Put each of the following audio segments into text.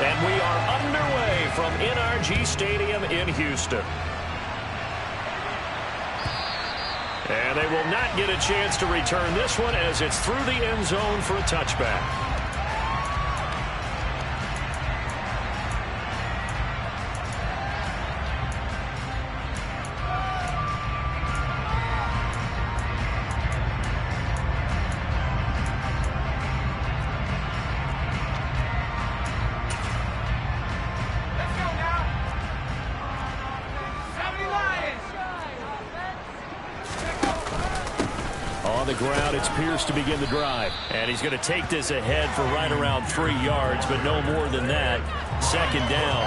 And we are underway from NRG Stadium in Houston. And they will not get a chance to return this one as it's through the end zone for a touchback. On the ground, it's Pierce to begin the drive. And he's going to take this ahead for right around 3 yards, but no more than that. Second down.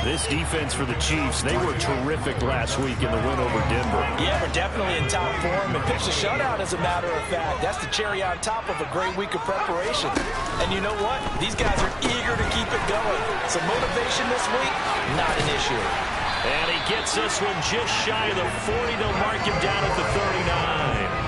This defense for the Chiefs, they were terrific last week in the win over Denver. Yeah, we're definitely in top form and pitched a shutout, as a matter of fact. That's the cherry on top of a great week of preparation. And you know what? These guys are eager to keep it going. Some motivation this week, not an issue. And he gets this one just shy of the 40. They'll mark him down at the 39.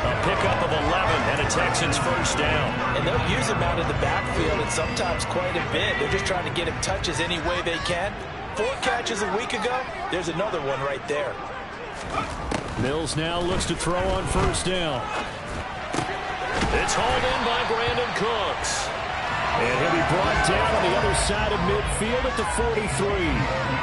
A pickup of 11 and a Texans first down. And they'll use him out in the backfield and sometimes quite a bit. They're just trying to get him touches any way they can. 4 catches a week ago. There's another one right there. Mills now looks to throw on first down. It's hauled in by Brandon Cooks. And he'll be brought down on the other side of midfield at the 43.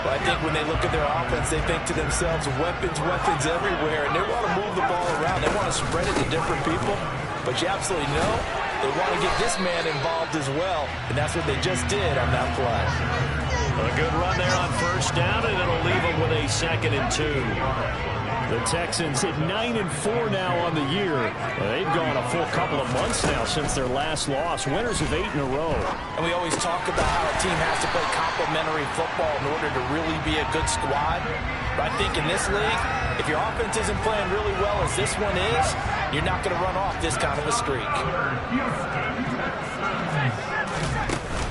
Well, I think when they look at their offense, they think to themselves, weapons, weapons everywhere, and they want to move the ball around. They want to spread it to different people, but you absolutely know they want to get this man involved as well, and that's what they just did on that play. A good run there on first down, and it'll leave them with a 2nd and 2. The Texans at 9-4 now on the year. They've gone a full couple of months now since their last loss. Winners of 8 in a row. And we always talk about how a team has to play complementary football in order to really be a good squad. But I think in this league, if your offense isn't playing really well as this one is, you're not going to run off this kind of a streak.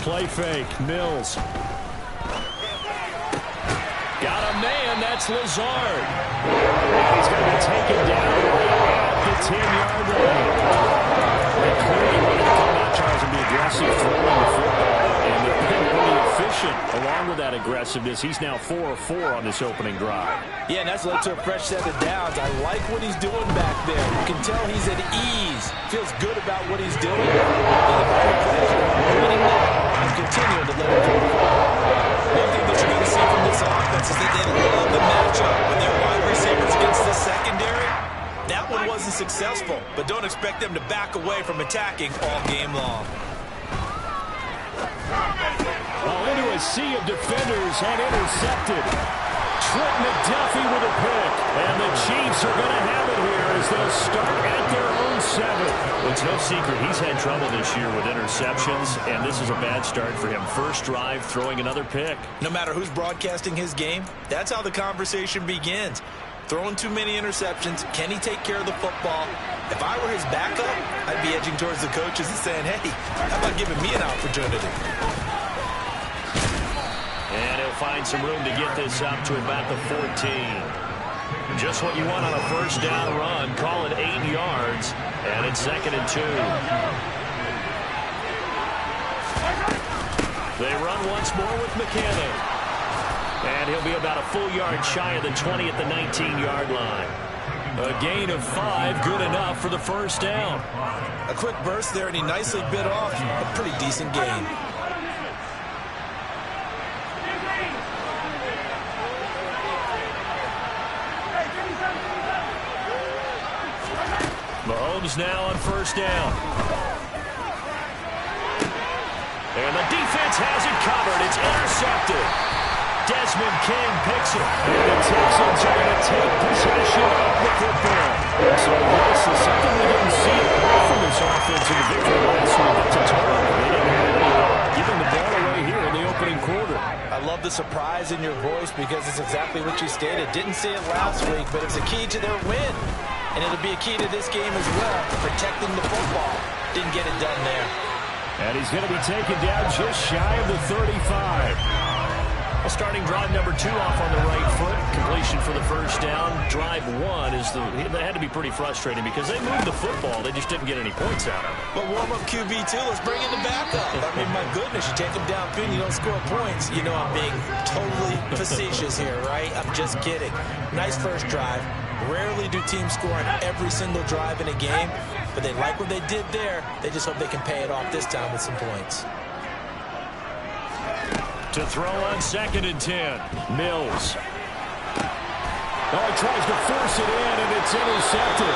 Play fake. Mills. Got a man, that's Lazard. He's going to be taken down at the 10-yard line. They clearly want to come out, Charles, and be aggressive throwing the football. And they've been really efficient along with that aggressiveness. He's now 4 of 4 on this opening drive. Yeah, and that's led to a fresh set of downs. I like what he's doing back there. You can tell he's at ease. Feels good about what he's doing. And continuing to let him do it. One thing that you're going to see from this offense is that they love the matchup with their wide receivers against the secondary. That one wasn't successful, but don't expect them to back away from attacking all game long. Into a sea of defenders and intercepted. Trent McDuffie with a pick. And the Chiefs are going to have it here as they'll start at their own 7. Well, it's no secret he's had trouble this year with interceptions, and this is a bad start for him. First drive, throwing another pick. No matter who's broadcasting his game, that's how the conversation begins. Throwing too many interceptions, can he take care of the football? If I were his backup, I'd be edging towards the coaches and saying, hey, how about giving me an opportunity? And he'll find some room to get this up to about the 14. Just what you want on a first down run. Call it 8 yards, and it's 2nd and 2. They run once more with McKinnon. And he'll be about a full yard shy of the 20 at the 19-yard line. A gain of 5, good enough for the first down. A quick burst there, and he nicely bit off a pretty decent gain. Mahomes now on first down. And the defense has it covered. It's intercepted. Desmond King picks it. And the Texans are going to take possession of the football. So this is something we didn't see from this offense in the victory last week. It's a turnover. They didn't have any giving the ball away here in the opening quarter. I love the surprise in your voice because it's exactly what you stated. Didn't see it last week, but it's a key to their win. And it'll be a key to this game as well, protecting the football. Didn't get it done there. And he's going to be taken down just shy of the 35. Well, starting drive number 2 off on the right foot. Completion for the first down. Drive 1 is that had to be pretty frustrating because they moved the football. They just didn't get any points out of it. But warm-up QB2, let's bring in the backup. I mean, my goodness, you take him downfield and you don't score points. You know I'm being totally facetious here, right? I'm just kidding. Nice first drive. Rarely do teams score on every single drive in a game, but they like what they did there. They just hope they can pay it off this time with some points. To throw on 2nd and 10. Mills. Oh, he tries to force it in, and it's intercepted.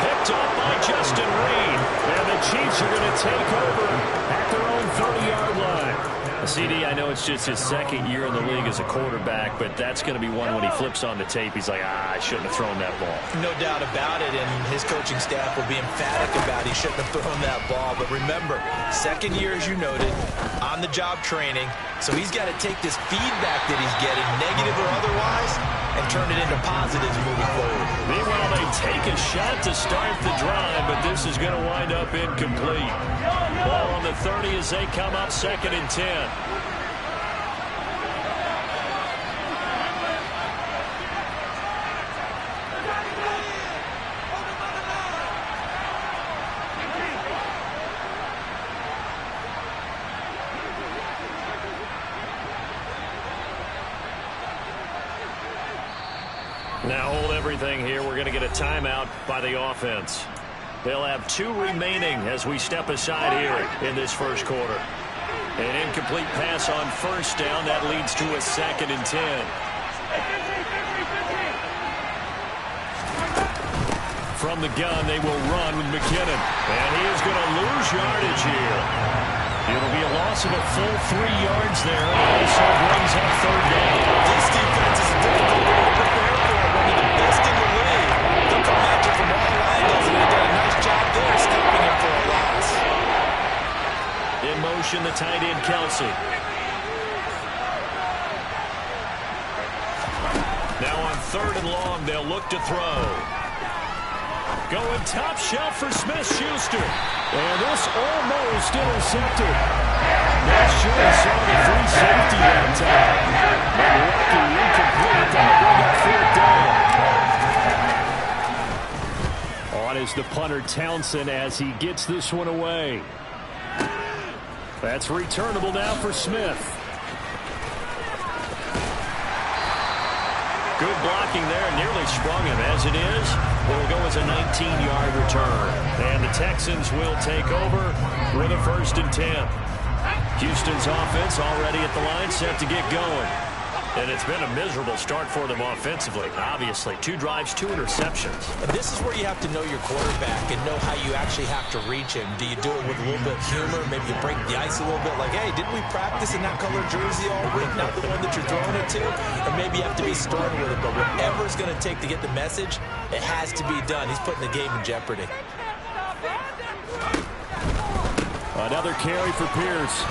Picked up by Justin Reed. And the Chiefs are going to take over at their own 30-yard line. CD, I know it's just his 2nd year in the league as a quarterback, but that's going to be one when he flips on the tape. He's like, I shouldn't have thrown that ball. No doubt about it, and his coaching staff will be emphatic about he shouldn't have thrown that ball. But remember, 2nd year, as you noted, on-the-job training, so he's got to take this feedback that he's getting, negative or otherwise, and turn it into positives moving forward. Meanwhile, they take a shot to start the drive, but this is going to wind up incomplete. Ball on the 30 as they come up 2nd and 10. Now hold everything here. We're going to get a timeout by the offense. They'll have 2 remaining as we step aside here in this first quarter. An incomplete pass on first down. That leads to a 2nd and 10. From the gun, they will run with McKinnon. And he is going to lose yardage here. It'll be a loss of a full 3 yards there. It also brings up 3rd down. This defense is a difficult way to prepare for it. One of the best in the league. They'll come at you from all angles, and they've done a nice job there stopping him for a loss. In motion, the tight end, Kelsey. Now on 3rd and long, they'll look to throw. Going top shelf for Smith-Schuster. And this almost intercepted. Not sure he saw the free safety that time. But lucky incomplete. That'll bring up 4th down. On is the punter, Townsend, as he gets this one away. That's returnable now for Smith. Good blocking there, nearly sprung him. As it is, it'll go as a 19-yard return. And the Texans will take over with a 1st and 10. Houston's offense already at the line, set to get going. And it's been a miserable start for them offensively, obviously. 2 drives, 2 interceptions. And this is where you have to know your quarterback and know how you actually have to reach him. Do you do it with a little bit of humor? Maybe you break the ice a little bit like, hey, didn't we practice in that color jersey all week? Not the one that you're throwing it to? Or maybe you have to be stern with it. But whatever it's going to take to get the message, it has to be done. He's putting the game in jeopardy. Another carry for Pierce.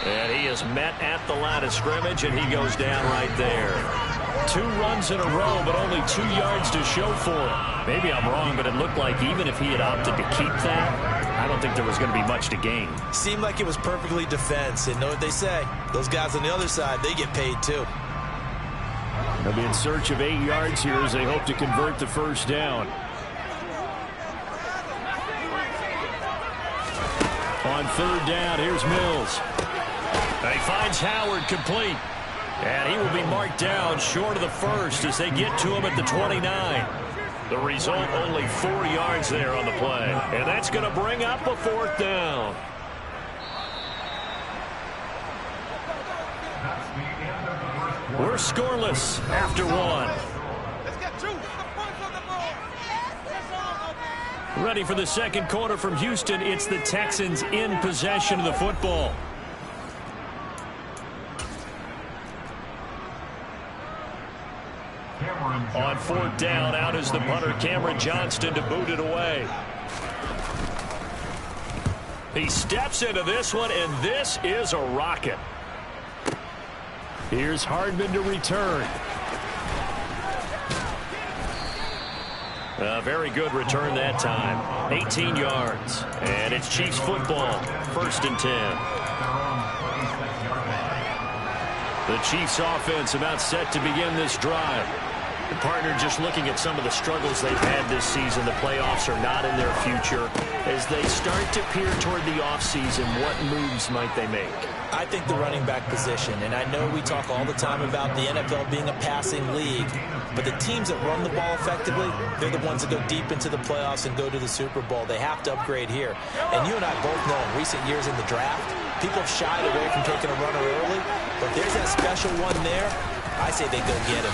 And he is met at the line of scrimmage, and he goes down right there. 2 runs in a row, but only 2 yards to show for it. Maybe I'm wrong, but it looked like even if he had opted to keep that, I don't think there was going to be much to gain. Seemed like it was perfectly defense. And know what they say? Those guys on the other side, they get paid too. They'll be in search of 8 yards here as they hope to convert the 1st down. On 3rd down, here's Mills. He finds Howard complete. And he will be marked down short of the 1st as they get to him at the 29. The result, only 4 yards there on the play. And that's going to bring up a 4th down. We're scoreless after 1. Ready for the 2nd quarter from Houston. It's the Texans in possession of the football. On 4th down, out is the punter, Cameron Johnston, to boot it away. He steps into this one, and this is a rocket. Here's Hardman to return. A very good return that time. 18 yards. And it's Chiefs football. 1st and 10. The Chiefs offense about set to begin this drive. And partner, just looking at some of the struggles they've had this season, the playoffs are not in their future. As they start to peer toward the offseason, what moves might they make? I think the running back position, and I know we talk all the time about the NFL being a passing league, but the teams that run the ball effectively, they're the ones that go deep into the playoffs and go to the Super Bowl. They have to upgrade here. And you and I both know in recent years in the draft, people have shied away from taking a runner early, but if there's that special one there, I say they go get him.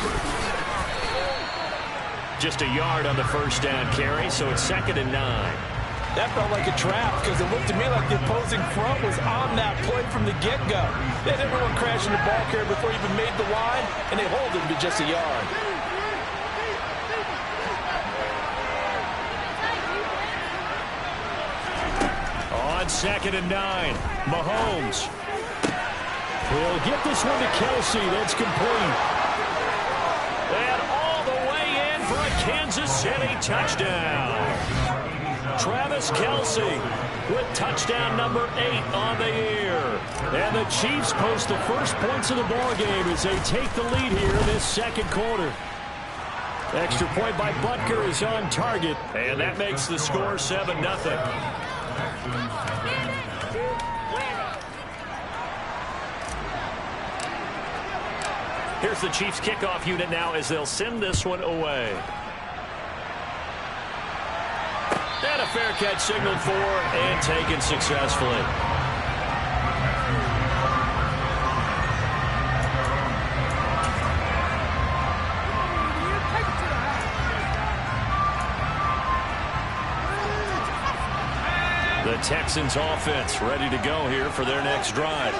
Just a yard on the first down carry, so it's 2nd and 9. That felt like a trap because it looked to me like the opposing front was on that play from the get-go. They had everyone crashing the ball carrier before he even made the line, and they hold him to just a yard. On 2nd and 9, Mahomes. He'll get this one to Kelsey. That's complete. And all the way in for a Kansas City touchdown. Travis Kelsey with touchdown number 8 on the year. And the Chiefs post the first points of the ballgame as they take the lead here in this second quarter. Extra point by Butker is on target, and that makes the score 7-0. Here's the Chiefs kickoff unit now as they'll send this one away. And a fair catch signaled for and taken successfully. The Texans offense ready to go here for their next drive.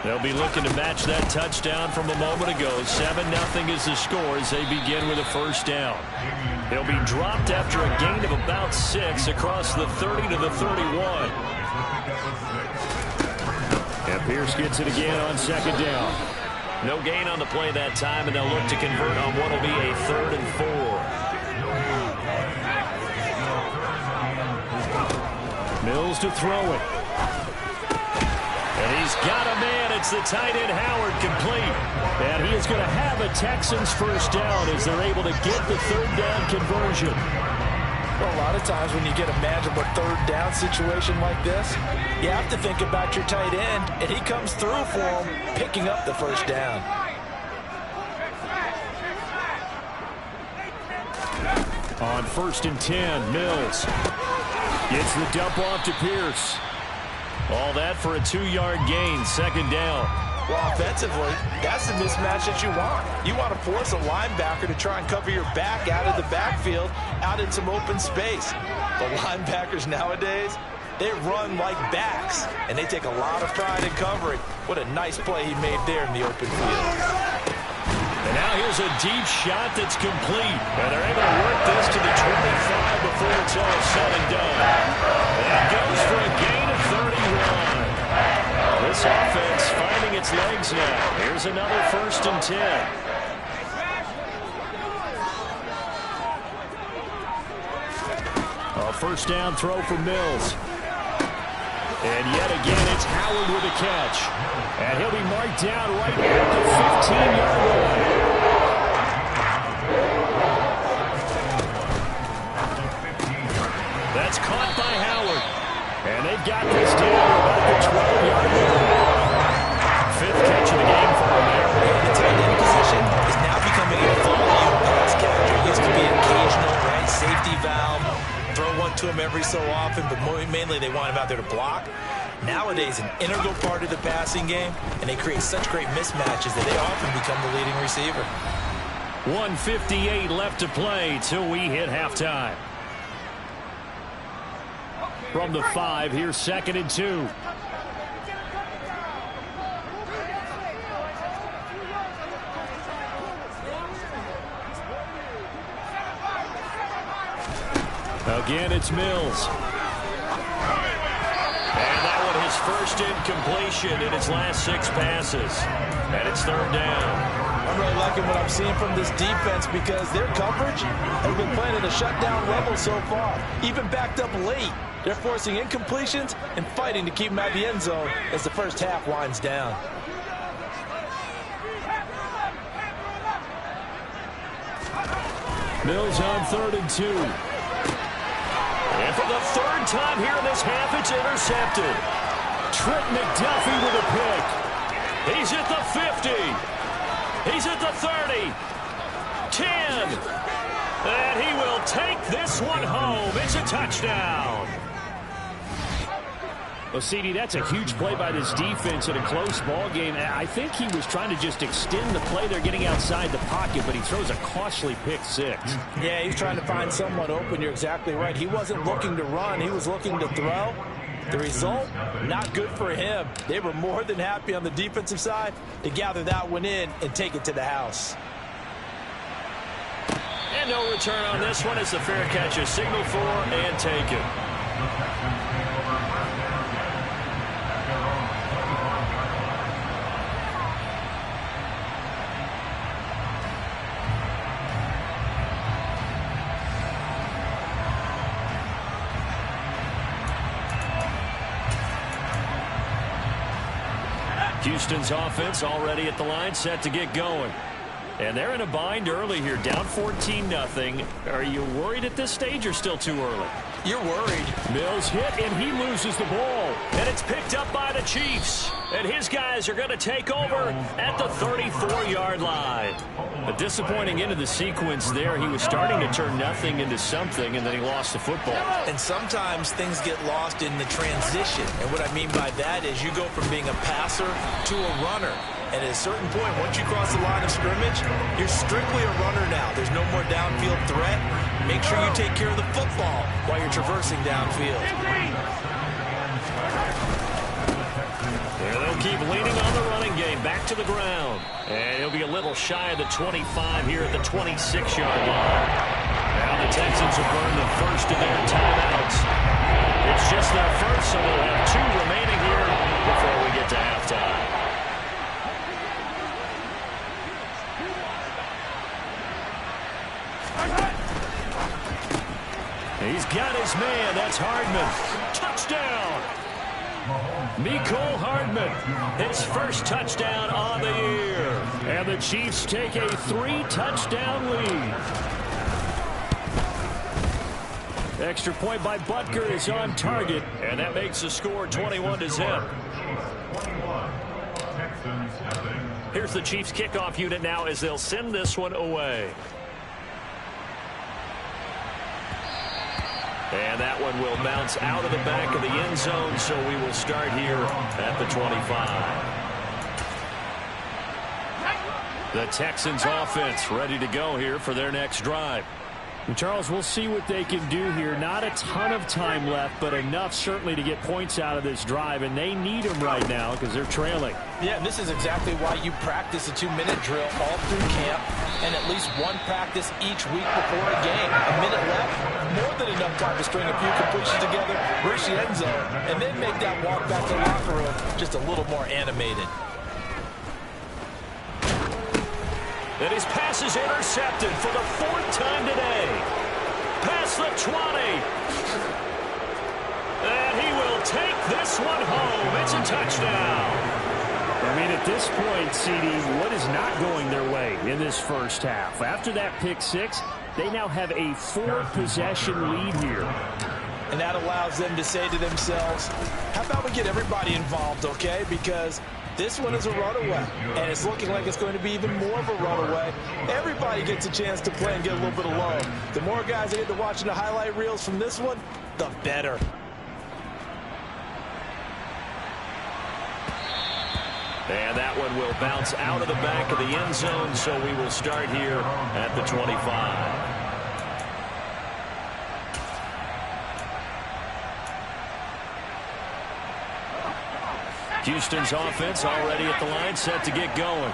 They'll be looking to match that touchdown from a moment ago. 7-0 is the score as they begin with a first down. They'll be dropped after a gain of about 6 across the 30 to the 31. And Pierce gets it again on 2nd down. No gain on the play that time, and they'll look to convert on what will be a 3rd and 4. Mills to throw it. And he's got a man. It's the tight end Howard complete. And he is going to have a Texans first down as they're able to get the 3rd down conversion. Well, a lot of times when you get a manageable 3rd down situation like this, you have to think about your tight end, and he comes through for him, picking up the first down. On 1st and 10, Mills gets the dump off to Pierce. All that for a 2-yard gain, 2nd down. Well, offensively, that's the mismatch that you want. You want to force a linebacker to try and cover your back out of the backfield, out in some open space. The linebackers nowadays, they run like backs, and they take a lot of pride in covering. What a nice play he made there in the open field. And now here's a deep shot that's complete. And they're able to work this to the 25 before it's all said and done. And goes for a gain of 31. This offense finding its legs now. Here's another 1st and 10. A first down throw for Mills. And yet again, it's Howard with a catch. And he'll be marked down right here at the 15-yard line. That's caught by Howard. And they've got this down about the 12-yard line. 5th catch of the game for him there. The tight end position is now becoming a volume pass catcher. It used to be occasional, right? Safety valve. Throw one to him every so often, but mainly they want him out there to block. Nowadays, an integral part of the passing game, and they create such great mismatches that they often become the leading receiver. 1:58 left to play till we hit halftime. From the 5, here's 2nd and 2. Again, it's Mills. And that one his first incompletion in his last 6 passes. And it's 3rd down. I'm really liking what I'm seeing from this defense because their coverage has been playing at a shutdown level so far. Even backed up late, they're forcing incompletions and fighting to keep them out of the end zone as the first half winds down. Mills on 3rd and 2. And for the 3rd time here in this half, it's intercepted. Trent McDuffie with a pick. He's at the 50. He's at the 30. 10. And he will take this one home. It's a touchdown. Well, CD, that's a huge play by this defense in a close ball game. I think he was trying to just extend the play. They're getting outside the pocket, but he throws a costly pick 6. Yeah, he's trying to find someone open. You're exactly right. He wasn't looking to run. He was looking to throw. The result, not good for him. They were more than happy on the defensive side to gather that one in and take it to the house. And no return on this one as the fair catch is signaled for and taken. Houston's offense already at the line, set to get going. And they're in a bind early here, down 14-0. Are you worried at this stage or still too early? You're worried. Mills hit, and he loses the ball. And it's picked up by the Chiefs. And his guys are going to take over at the 34-yard line. A disappointing end of the sequence there. He was starting to turn nothing into something, and then he lost the football. And sometimes things get lost in the transition. And what I mean by that is you go from being a passer to a runner. And at a certain point, once you cross the line of scrimmage, you're strictly a runner now. There's no more downfield threat. Make sure you take care of the football while you're traversing downfield. They'll keep leaning on the running game. Back to the ground. And he'll be a little shy of the 25 here at the 26-yard line. Now the Texans have burned the first of their timeouts. It's just their first, so they'll have 2 remaining here before we get to halftime. He's got his man. That's Hardman. Touchdown. Mecole Hardman, his first touchdown on the year. And the Chiefs take a 3-touchdown lead. Extra point by Butker is on target, and that makes the score 21-0. Here's the Chiefs kickoff unit now as they'll send this one away. And that one will bounce out of the back of the end zone, so we will start here at the 25. The Texans offense ready to go here for their next drive. And Charles, we'll see what they can do here. Not a ton of time left, but enough certainly to get points out of this drive, and they need them right now because they're trailing. Yeah, and this is exactly why you practice a 2-minute drill all through camp and at least one practice each week before a game. A minute left, more than enough time to string a few completions together, reach the end zone, and then make that walk back to the locker room just a little more animated. And his pass is intercepted for the 4th time today. Past the 20. And he will take this one home. It's a touchdown. I mean, at this point, CD, what is not going their way in this first half? After that pick 6, they now have a 4-possession lead here. And that allows them to say to themselves, how about we get everybody involved, okay? Because this one is a runaway, and it's looking like it's going to be even more of a runaway. Everybody gets a chance to play and get a little bit of love. The more guys that get to watching the highlight reels from this one, the better. And that one will bounce out of the back of the end zone, so we will start here at the 25. Houston's offense already at the line, set to get going.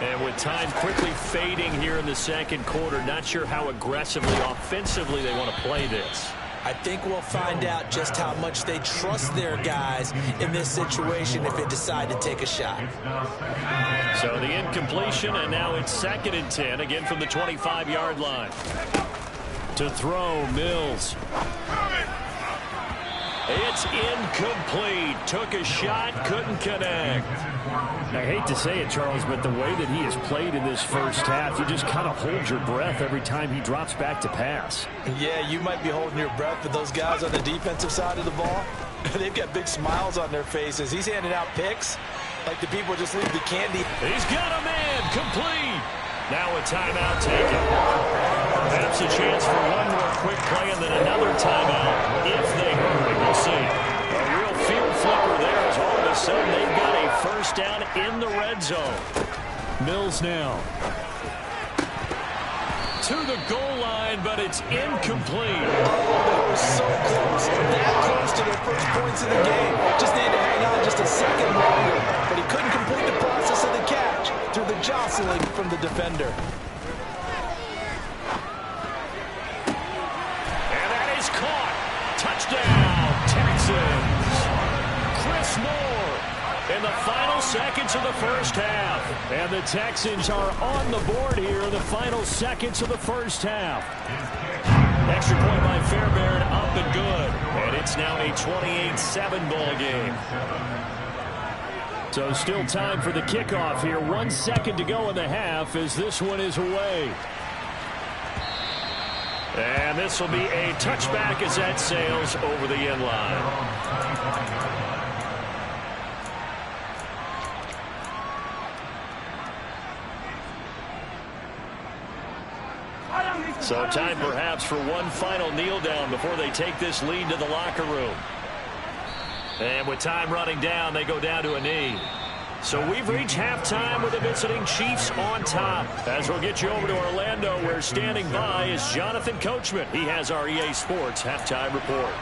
And with time quickly fading here in the second quarter, not sure how aggressively, offensively they want to play this. I think we'll find out just how much they trust their guys in this situation if they decide to take a shot. So the incompletion, and now it's 2nd and 10, again from the 25-yard line. To throw, Mills. It's incomplete. Took a shot, couldn't connect. I hate to say it, Charles, but the way that he has played in this first half, you just kind of hold your breath every time he drops back to pass. Yeah, you might be holding your breath, but those guys on the defensive side of the ball, they've got big smiles on their faces. He's handing out picks like the people just leave the candy. He's got a man, complete. Now a timeout taken. Perhaps a chance for one more quick play and then another timeout if they hurry. We'll see. A real field flipper there as all of a sudden they've got a first down in the red zone. Mills now. To the goal line, but it's incomplete. Oh, they were so close. That close to their first points of the game. Just needed to hang on just a second longer. But he couldn't complete the process of the catch through the jostling from the defender. And that is caught. Touchdown, Texans. Chris Moore in the final seconds of the first half. And the Texans are on the board here in the final seconds of the first half. Extra point by Fairbairn, up and good. And it's now a 28-7 ball game. So still time for the kickoff here. 1 second to go in the half as this one is away. And this will be a touchback as that sails over the end line. So time perhaps for one final kneel down before they take this lead to the locker room. And with time running down, they go down to a knee. So we've reached halftime with the visiting Chiefs on top. As we'll get you over to Orlando, where standing by is Jonathan Coachman. He has our EA Sports halftime report.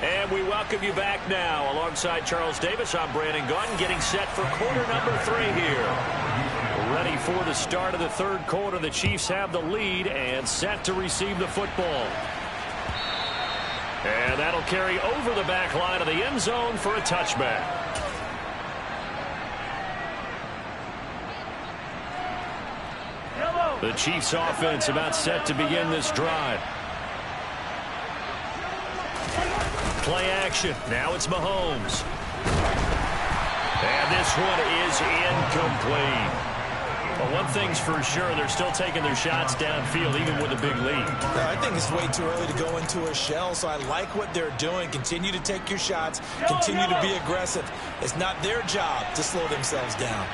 And we welcome you back now. Alongside Charles Davis, I'm Brandon Gaudin, getting set for quarter number 3 here. Ready for the start of the third quarter. The Chiefs have the lead and set to receive the football. And that'll carry over the back line of the end zone for a touchback. The Chiefs offense about set to begin this drive. Play action. Now it's Mahomes. And this one is incomplete. But one thing's for sure, they're still taking their shots downfield, even with a big lead. I think it's way too early to go into a shell, so I like what they're doing. Continue to take your shots. Continue to be aggressive. It's not their job to slow themselves down.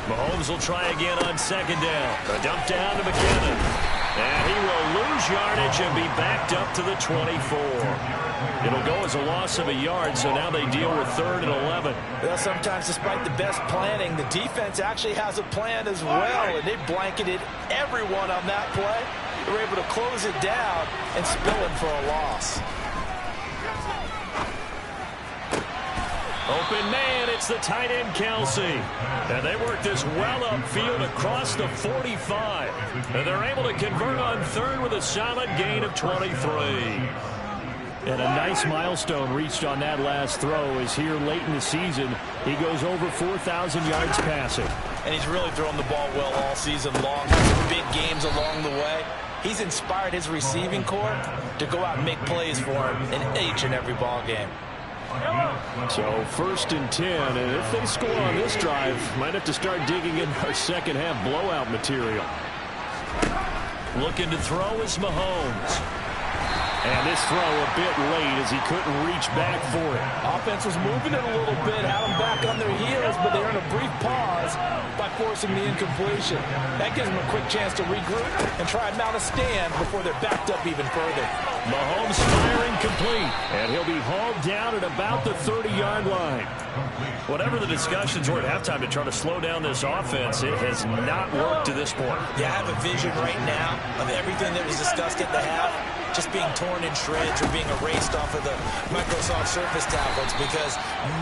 Mahomes will try again on second down. A dump down to McKinnon. And he will lose yardage and be backed up to the 24. It'll go as a loss of a yard, so now they deal with 3rd and 11. Well, sometimes despite the best planning, the defense actually has a plan as well, and they blanketed everyone on that play. They were able to close it down and spill it for a loss. Open man, it's the tight end, Kelsey. And they work this well upfield across the 45. And they're able to convert on 3rd with a solid gain of 23. And a nice milestone reached on that last throw as here late in the season, he goes over 4,000 yards passing. And he's really thrown the ball well all season long. Had some big games along the way. He's inspired his receiving corps to go out and make plays for him in each and every ball game. So 1st and 10, and if they score on this drive, might have to start digging in our second half blowout material. Looking to throw is Mahomes. And this throw a bit late as he couldn't reach back for it. Offense was moving it a little bit, had them back on their heels, but they earned a brief pause by forcing the incompletion. That gives them a quick chance to regroup and try and mount a stand before they're backed up even further. Mahomes firing complete. And he'll be hauled down at about the 30-yard line. Whatever the discussions were at halftime to try to slow down this offense, it has not worked to this point. Yeah, I have a vision right now of everything that was discussed at the half just being torn in shreds or being erased off of the Microsoft Surface tablets because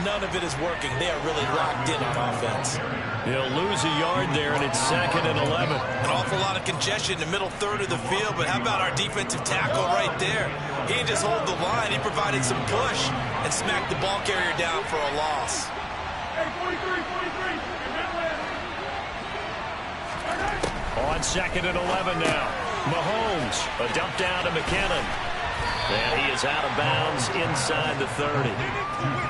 none of it is working. They are really locked in on offense. He'll lose a yard there, and it's 2nd and 11. An awful lot of congestion in the middle third of the field, but how about our defensive tackle right there? He didn't just hold the line. He provided some push and smacked the ball carrier down for a loss. Hey, 43. On 2nd and 11 now. Mahomes, a dump down to McKinnon. And he is out of bounds inside the 30.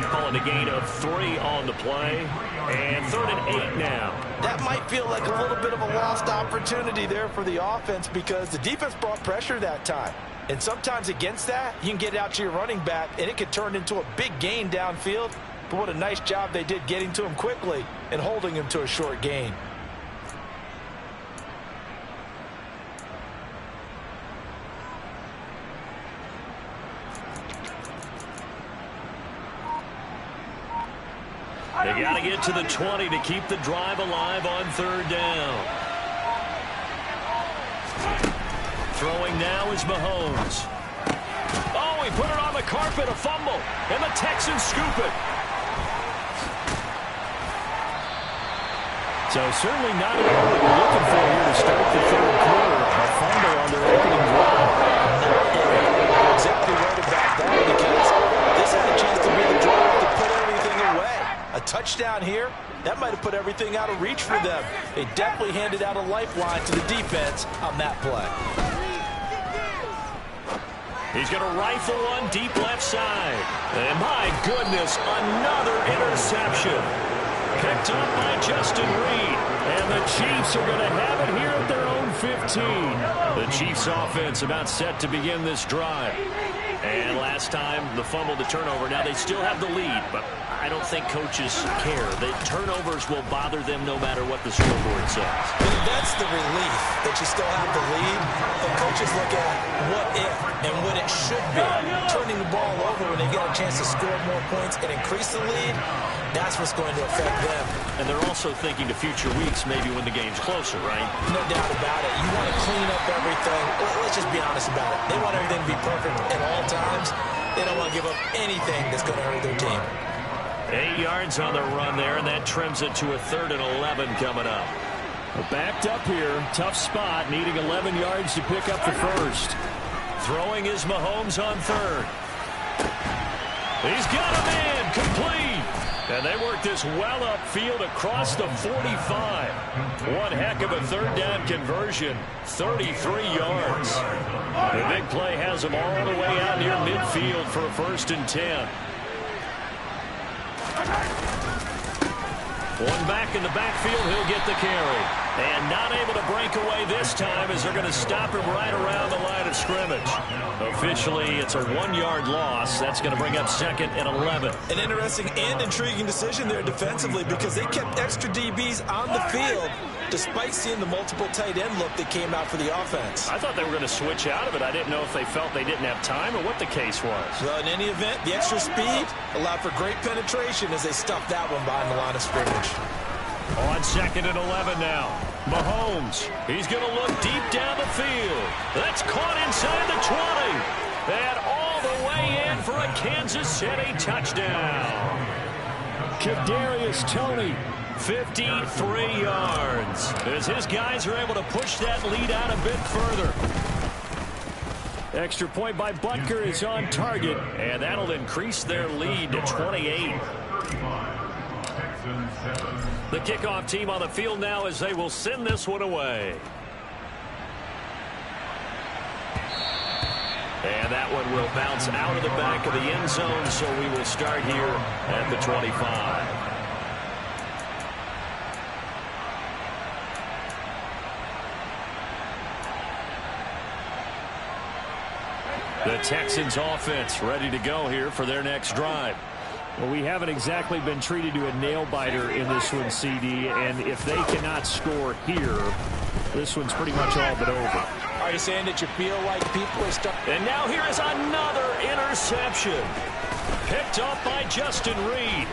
Calling a gain of 3 on the play. And 3rd and 8 now. That might feel like a little bit of a lost opportunity there for the offense because the defense brought pressure that time. And sometimes against that, you can get out to your running back, and it could turn into a big gain downfield. But what a nice job they did getting to him quickly and holding him to a short gain. They got to get to the 20 to keep the drive alive on 3rd down. Throwing now is Mahomes. Oh, he put it on the carpet, a fumble, and the Texans scoop it. So certainly not at all what you're looking for here to start the 3rd quarter. A fumble on their opening drive. You're exactly right about that because this had a chance to be the drive to put everything away. A touchdown here, that might have put everything out of reach for them. They definitely handed out a lifeline to the defense on that play. He's going to rifle one deep left side. And my goodness, another interception. Picked up by Justin Reed. And the Chiefs are going to have it here at their own 15. The Chiefs offense about set to begin this drive. And last time, the fumble, the turnover. Now they still have the lead, but I don't think coaches care. The turnovers will bother them no matter what the scoreboard says. And that's the relief that you still have the lead. The coaches look at what if and what it should be. Turning the ball over when they get a chance to score more points and increase the lead, that's what's going to affect them. And they're also thinking to future weeks, maybe when the game's closer, right? No doubt about it. You want to clean up everything. Let's just be honest about it. They want everything to be perfect at all times. They don't want to give up anything that's going to hurt their team. 8 yards on the run there, and that trims it to a 3rd and 11 coming up. Backed up here, tough spot, needing 11 yards to pick up the first. Throwing is Mahomes on 3rd. He's got a man, complete. And they work this well upfield across the 45. One heck of a 3rd down conversion, 33 yards. The big play has them all the way out near midfield for a 1st and 10. One back in the backfield, he'll get the carry. And not able to break away this time as they're going to stop him right around the line of scrimmage. Officially, it's a 1-yard loss. That's going to bring up 2nd and 11. An interesting and intriguing decision there defensively because they kept extra DBs on the field despite seeing the multiple tight end look that came out for the offense. I thought they were going to switch out of it. I didn't know if they felt they didn't have time or what the case was. Well, in any event, the extra speed allowed for great penetration as they stuffed that one behind the line of scrimmage. On 2nd and 11 now. Mahomes, he's going to look deep down the field. That's caught inside the 20. And all the way in for a Kansas City touchdown. Kadarius Toney, 53 yards. As his guys are able to push that lead out a bit further. Extra point by Butker is on target. And that'll increase their lead to 28. The kickoff team on the field now as they will send this one away. And that one will bounce out of the back of the end zone, so we will start here at the 25. The Texans offense ready to go here for their next drive. Well, we haven't exactly been treated to a nail-biter in this one, CD, and if they cannot score here, this one's pretty much all but over. Are you saying that you feel like people are stuck? And now here is another interception. Picked up by Justin Reed.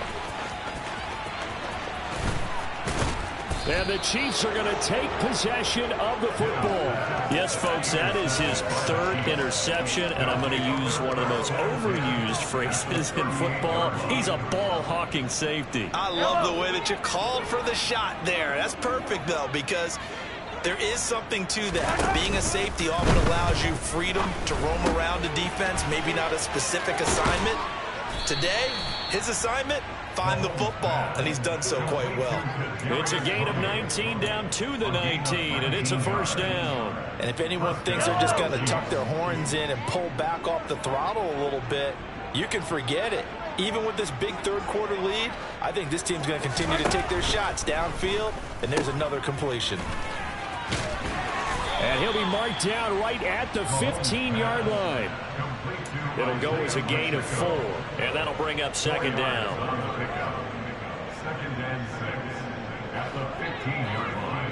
And the Chiefs are going to take possession of the football. Yes, folks, that is his 3rd interception, and I'm going to use one of the most overused phrases in football. He's a ball-hawking safety. I love the way that you called for the shot there. That's perfect, though, because there is something to that. Being a safety often allows you freedom to roam around the defense, maybe not a specific assignment. Today, His assignment, find the football, and he's done so quite well. It's a gain of 19 down to the 19, and it's a first down. And if anyone thinks they're just going to tuck their horns in and pull back off the throttle a little bit, you can forget it. Even with this big third-quarter lead, I think this team's going to continue to take their shots downfield, and there's another completion. And he'll be marked down right at the 15-yard line. It'll go as a gain of 4, and that'll bring up second down. Second and 6 at the 15-yard line.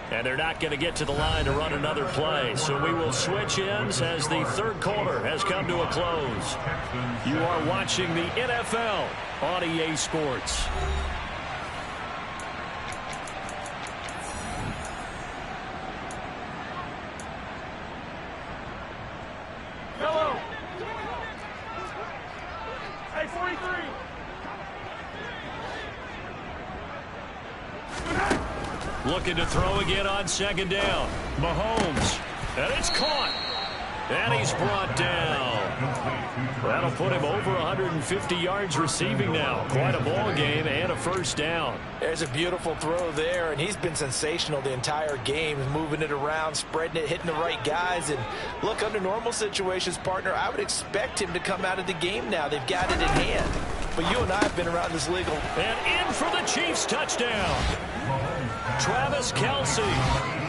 And they're not going to get to the line to run another play. So we will switch ends as the third quarter has come to a close. You are watching the NFL on EA Sports. Hello. Hey, 43. Looking to throw again on second down. Mahomes. And it's caught. And he's brought down. That'll put him over 150 yards receiving now. Quite a ball game and a first down. There's a beautiful throw there, and he's been sensational the entire game, moving it around, spreading it, hitting the right guys. And look, under normal situations, partner, I would expect him to come out of the game now. They've got it in hand. But you and I have been around this league. And in for the Chiefs touchdown. Travis Kelce,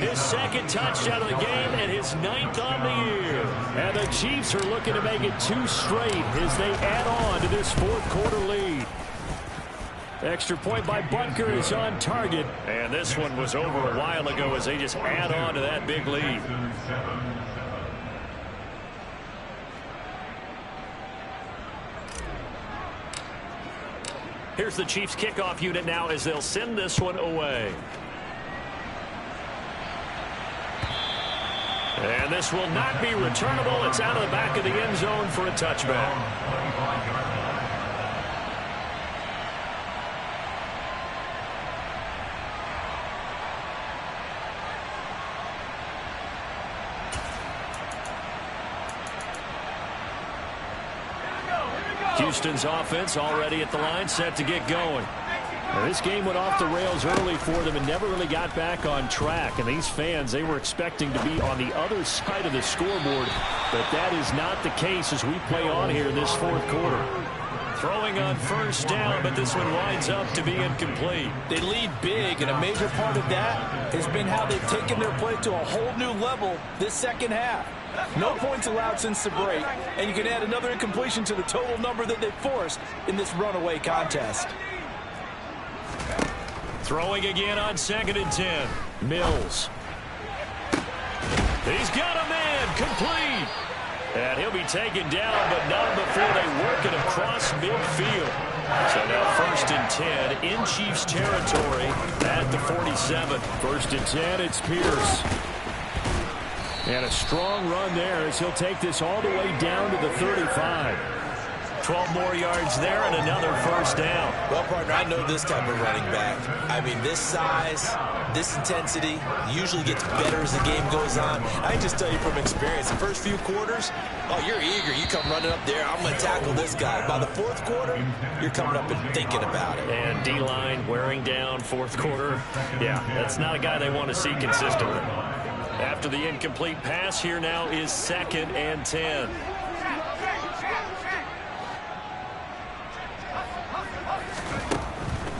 his second touchdown of the game and his 9th on the year. And the Chiefs are looking to make it 2 straight as they add on to this fourth-quarter lead. Extra point by Butker is on target. And this one was over a while ago as they just add on to that big lead. Here's the Chiefs kickoff unit now as they'll send this one away. And this will not be returnable. It's out of the back of the end zone for a touchback. Houston's offense already at the line, set to get going. Now, this game went off the rails early for them and never really got back on track. And these fans, they were expecting to be on the other side of the scoreboard. But that is not the case as we play on here in this fourth quarter. Throwing on first down, but this one winds up to be incomplete. They lead big, and a major part of that has been how they've taken their play to a whole new level this second half. No points allowed since the break, and you can add another incompletion to the total number that they forced in this runaway contest. Throwing again on 2nd and 10. Mills. He's got a man, complete. And he'll be taken down, but not before they work it across midfield. So now 1st and 10 in Chiefs territory at the 47. 1st and 10, it's Pierce. And a strong run there as he'll take this all the way down to the 35. 12 more yards there and another first down. Well, partner, I know this type of running back. I mean, this size, this intensity usually gets better as the game goes on. I can just tell you from experience, the first few quarters, oh, you're eager. You come running up there, I'm going to tackle this guy. By the fourth quarter, you're coming up and thinking about it. And D-line wearing down fourth quarter. Yeah, that's not a guy they want to see consistently. After the incomplete pass, here now is 2nd and 10.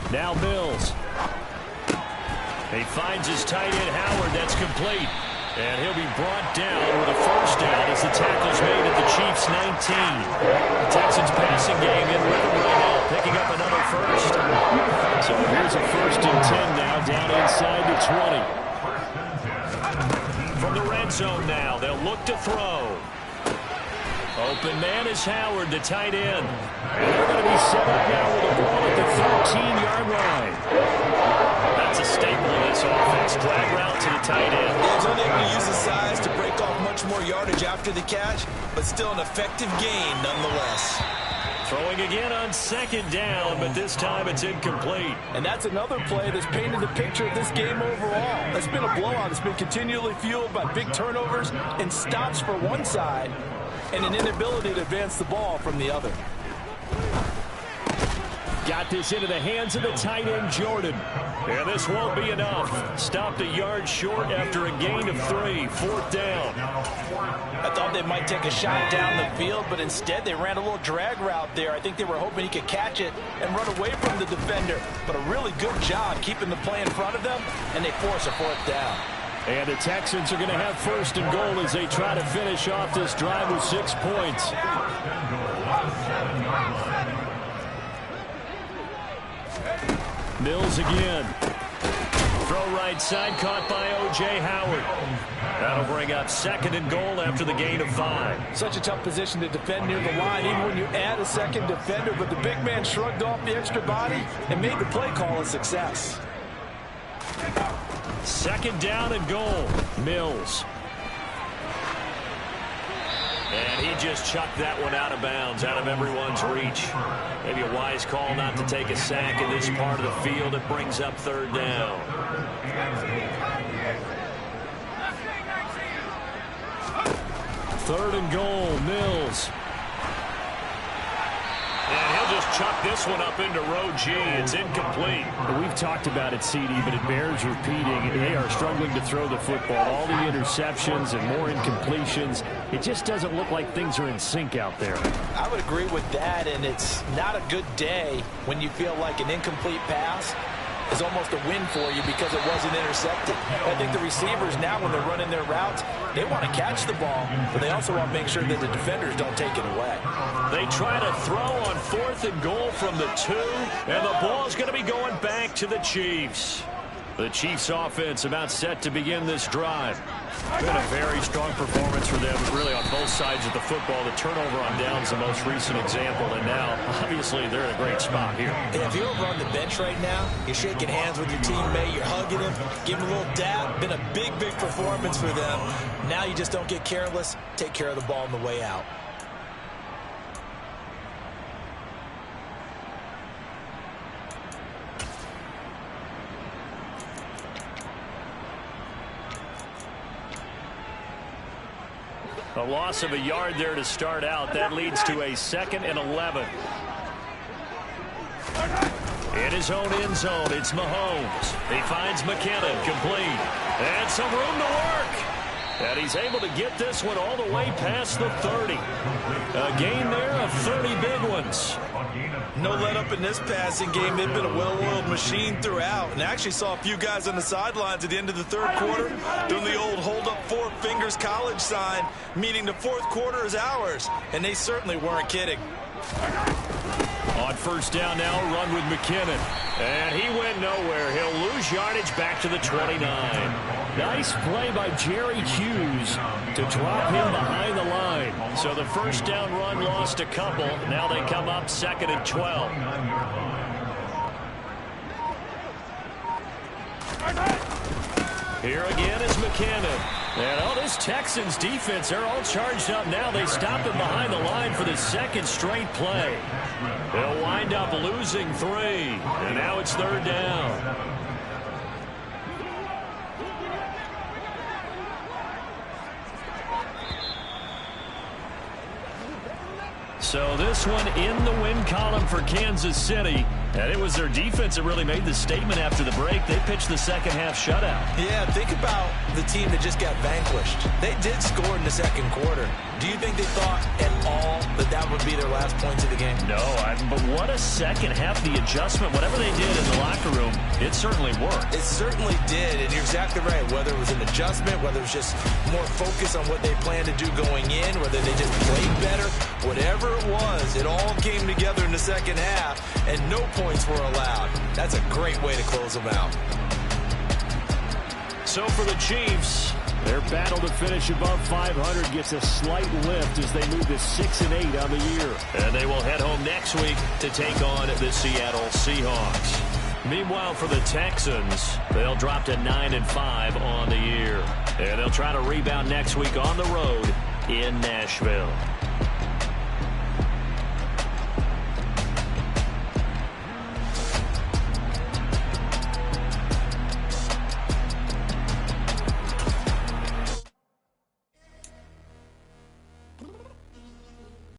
Now Mills. He finds his tight end Howard. That's complete. And he'll be brought down with a first down as the tackle's made at the Chiefs' 19. The Texans passing game in rhythm right now, picking up another first. So here's a 1st and 10 now, down inside the 20. From the red zone now, they'll look to throw. Open man is Howard, the tight end. And they're going to be set up now with a ball at the 13-yard line. That's a staple of this offense. Drag route to the tight end. He's unable to use his size to break off much more yardage after the catch, but still an effective gain nonetheless. Throwing again on second down, but this time it's incomplete. And that's another play that's painted the picture of this game overall. It's been a blowout. It's been continually fueled by big turnovers and stops for one side and an inability to advance the ball from the other. Got this into the hands of the tight end, Jordan. And this won't be enough. Stopped a yard short after a gain of 3. 4th down. I thought they might take a shot down the field, but instead they ran a little drag route there. I think they were hoping he could catch it and run away from the defender. But a really good job keeping the play in front of them, and they force a 4th down. And the Texans are going to have 1st and goal as they try to finish off this drive with 6 points. Mills again. Throw right side, caught by O.J. Howard. That'll bring up 2nd and goal after the gain of 5. Such a tough position to defend near the line, even when you add a second defender. But the big man shrugged off the extra body and made the play call a success. 2nd down and goal. Mills. And he just chucked that one out of bounds, out of everyone's reach. Maybe a wise call not to take a sack in this part of the field. It brings up 3rd down. 3rd and goal, Mills. And he'll just chuck this one up into row G. It's incomplete. We've talked about it, CD, but it bears repeating. They are struggling to throw the football. All the interceptions and more incompletions. It just doesn't look like things are in sync out there. I would agree with that, and it's not a good day when you feel like an incomplete pass is almost a win for you because it wasn't intercepted. I think the receivers now, when they're running their routes, they want to catch the ball, but they also want to make sure that the defenders don't take it away. They try to throw on 4th and goal from the 2, and the ball's going to be going back to the Chiefs. The Chiefs offense about set to begin this drive. Been a very strong performance for them, really on both sides of the football. The turnover on downs the most recent example, and now, obviously, they're in a great spot here. If you're over on the bench right now, you're shaking hands with your teammate, you're hugging him, giving him a little dab. Been a big, big performance for them. Now you just don't get careless. Take care of the ball on the way out. A loss of a yard there to start out. That leads to a 2nd and 11. In his own end zone, it's Mahomes. He finds McKinnon, complete. And some room to work. And he's able to get this one all the way past the 30. A gain there of 30 big ones. No let up in this passing game. They've been a well-oiled machine throughout. And I actually saw a few guys on the sidelines at the end of the 3rd quarter doing the old hold up 4 fingers college sign, meaning the 4th quarter is ours. And they certainly weren't kidding. On 1st down now, run with McKinnon. And he went nowhere. He'll lose yardage back to the 29. Nice play by Jerry Hughes to drop him behind the line. So the 1st down run lost a couple. Now they come up 2nd and 12. Here again is McKinnon. And this Texans defense, they're all charged up now. They stopped him behind the line for the 2nd straight play. They'll wind up losing 3. And now it's 3rd down. So this one in the win column for Kansas City. And it was their defense that really made the statement after the break. They pitched the 2nd half shutout. Yeah, think about the team that just got vanquished. They did score in the 2nd quarter. Do you think they thought at all that that would be their last points of the game? No, but what a 2nd half. The adjustment, whatever they did in the locker room, it certainly worked. It certainly did, and you're exactly right. Whether it was an adjustment, whether it was just more focus on what they planned to do going in, whether they just played better, whatever it was, it all came together in the 2nd half, and no points were allowed. That's a great way to close them out. So for the Chiefs, their battle to finish above 500 gets a slight lift as they move to 6-8 on the year. And they will head home next week to take on the Seattle Seahawks. Meanwhile, for the Texans, they'll drop to 9-5 on the year. And they'll try to rebound next week on the road in Nashville.